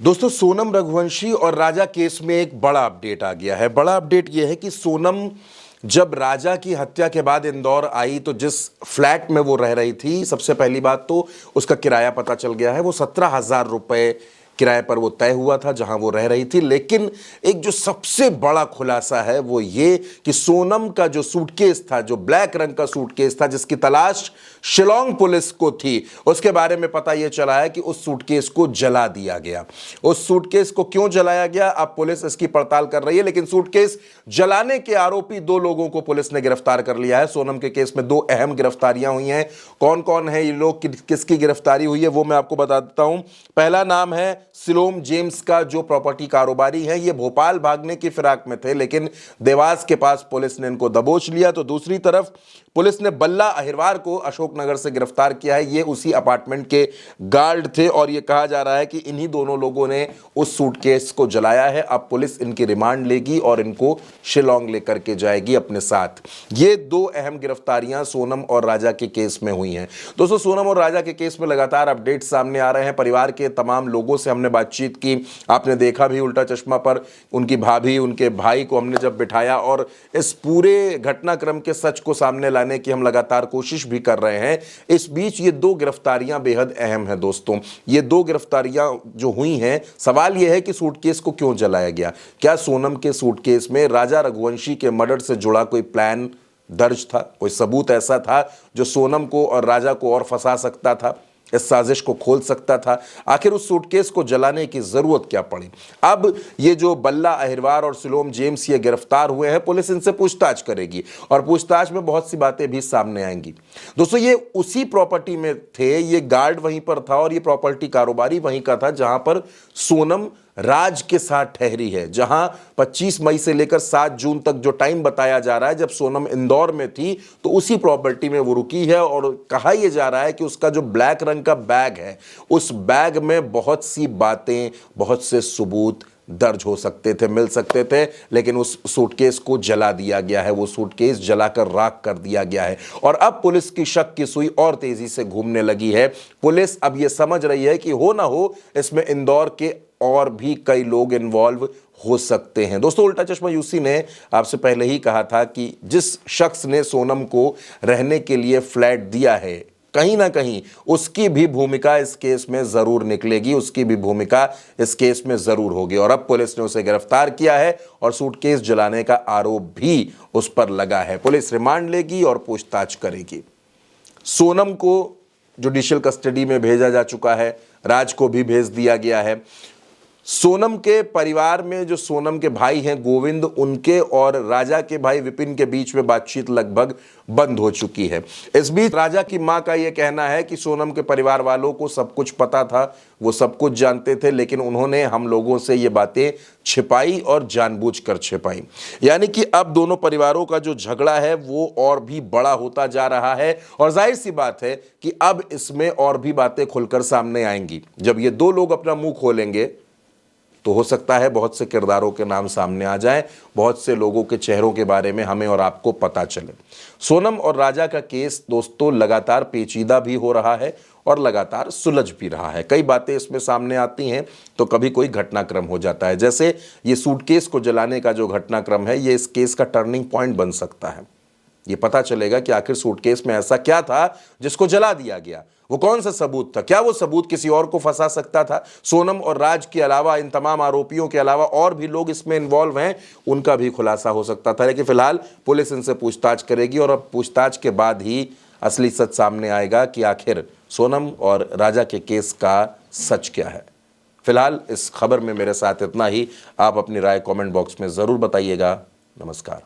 दोस्तों, सोनम रघुवंशी और राजा केस में एक बड़ा अपडेट आ गया है। बड़ा अपडेट यह है कि सोनम जब राजा की हत्या के बाद इंदौर आई तो जिस फ्लैट में वो रह रही थी, सबसे पहली बात तो उसका किराया पता चल गया है। वो 17,000 रुपए किराए पर वो तय हुआ था जहां वो रह रही थी। लेकिन एक जो सबसे बड़ा खुलासा है वो ये कि सोनम का जो सूटकेस था, जो ब्लैक रंग का सूटकेस था जिसकी तलाश शिलोंग पुलिस को थी, उसके बारे में पता यह चला है कि उस सूटकेस को जला दिया गया। उस सूटकेस को क्यों जलाया गया, अब पुलिस इसकी पड़ताल कर रही है। लेकिन सूटकेस जलाने के आरोपी 2 लोगों को पुलिस ने गिरफ्तार कर लिया है। सोनम के केस में 2 अहम गिरफ्तारियां हुई हैं। कौन कौन है ये लोग, किसकी गिरफ्तारी हुई है, वो मैं आपको बता देता हूं। पहला नाम है सिलोम जेम्स का, जो प्रॉपर्टी कारोबारी है। ये भोपाल भागने की फिराक में थे, लेकिन देवास के पास पुलिस ने इनको दबोच लिया। तो दूसरी तरफ पुलिस ने बल्ला अहिरवार को अशोकनगर से गिरफ्तार किया है। ये उसी अपार्टमेंट के गार्ड थे और ये कहा जा रहा है कि इन्हीं दोनों लोगों ने उस सूटकेस को जलाया है। अब पुलिस इनकी रिमांड लेगी और इनको शिलोंग लेकर के जाएगी अपने साथ। ये 2 अहम गिरफ्तारियां सोनम और राजा के केस में हुई हैं। दोस्तों, सोनम और राजा के केस में लगातार अपडेट सामने आ रहे हैं। परिवार के तमाम लोगों से हमने बातचीत की। आपने देखा भी उल्टा चश्मा पर उनकी भाभी, उनके भाई को हमने जब बिठाया और इस पूरे घटनाक्रम के सच को सामने लाने की हम लगातार कोशिश भी कर रहे हैं। इस बीच ये 2 गिरफ्तारियां बेहद अहम हैं दोस्तों। ये 2 गिरफ्तारियां जो हुई हैं, सवाल यह है कि सूटकेस को क्यों जलाया गया। क्या सोनम के सूटकेस में राजा रघुवंशी के मर्डर से जुड़ा कोई प्लान दर्ज था, कोई सबूत ऐसा था जो सोनम को और राजा को और फंसा सकता था, इस साजिश को खोल सकता था। आखिर उस सूटकेस को जलाने की जरूरत क्या पड़ी। अब ये जो बल्ला अहिरवार और सिलोम जेम्स ये गिरफ्तार हुए हैं, पुलिस इनसे पूछताछ करेगी और पूछताछ में बहुत सी बातें भी सामने आएंगी। दोस्तों, ये उसी प्रॉपर्टी में थे, ये गार्ड वहीं पर था और ये प्रॉपर्टी कारोबारी वहीं का था जहां पर सोनम राज के साथ ठहरी है। जहां 25 मई से लेकर 7 जून तक जो टाइम बताया जा रहा है, जब सोनम इंदौर में थी तो उसी प्रॉपर्टी में वो रुकी है। और कहा यह जा रहा है कि उसका जो ब्लैक रंग का बैग है, उस बैग में बहुत सी बातें, बहुत से सबूत दर्ज हो सकते थे, मिल सकते थे। लेकिन उस सूटकेस को जला दिया गया है। वो सूटकेस जलाकर राख कर दिया गया है और अब पुलिस की शक की सुई और तेजी से घूमने लगी है। पुलिस अब यह समझ रही है कि हो ना हो इसमें इंदौर के और भी कई लोग इन्वॉल्व हो सकते हैं। दोस्तों, उल्टा चश्मा यूसी ने आपसे पहले ही कहा था कि जिस शख्स ने सोनम को रहने के लिए फ्लैट दिया है, कहीं ना कहीं उसकी भी भूमिका इस केस में जरूर निकलेगी, उसकी भी भूमिका इस केस में जरूर होगी। और अब पुलिस ने उसे गिरफ्तार किया है और सूटकेस जलाने का आरोप भी उस पर लगा है। पुलिस रिमांड लेगी और पूछताछ करेगी। सोनम को जुडिशियल कस्टडी में भेजा जा चुका है, राज को भी भेज दिया गया है। सोनम के परिवार में जो सोनम के भाई हैं गोविंद, उनके और राजा के भाई विपिन के बीच में बातचीत लगभग बंद हो चुकी है। इस बीच राजा की मां का यह कहना है कि सोनम के परिवार वालों को सब कुछ पता था, वो सब कुछ जानते थे, लेकिन उन्होंने हम लोगों से ये बातें छिपाई और जानबूझकर छिपाई। यानी कि अब दोनों परिवारों का जो झगड़ा है वो और भी बड़ा होता जा रहा है और जाहिर सी बात है कि अब इसमें और भी बातें खुलकर सामने आएंगी। जब ये 2 लोग अपना मुंह खोलेंगे तो हो सकता है बहुत से किरदारों के नाम सामने आ जाएं, बहुत से लोगों के चेहरों के बारे में हमें और आपको पता चले। सोनम और राजा का केस दोस्तों लगातार पेचीदा भी हो रहा है और लगातार सुलझ भी रहा है। कई बातें इसमें सामने आती हैं तो कभी कोई घटनाक्रम हो जाता है। जैसे ये सूटकेस को जलाने का जो घटनाक्रम है, ये इस केस का टर्निंग पॉइंट बन सकता है। ये पता चलेगा कि आखिर सूटकेस में ऐसा क्या था जिसको जला दिया गया। वो कौन सा सबूत था, क्या वो सबूत किसी और को फंसा सकता था। सोनम और राज के अलावा, इन तमाम आरोपियों के अलावा और भी लोग इसमें इन्वॉल्व हैं, उनका भी खुलासा हो सकता था। लेकिन फिलहाल पुलिस इनसे पूछताछ करेगी और अब पूछताछ के बाद ही असली सच सामने आएगा कि आखिर सोनम और राजा के केस का सच क्या है। फिलहाल इस खबर में मेरे साथ इतना ही। आप अपनी राय कमेंट बॉक्स में जरूर बताइएगा। नमस्कार।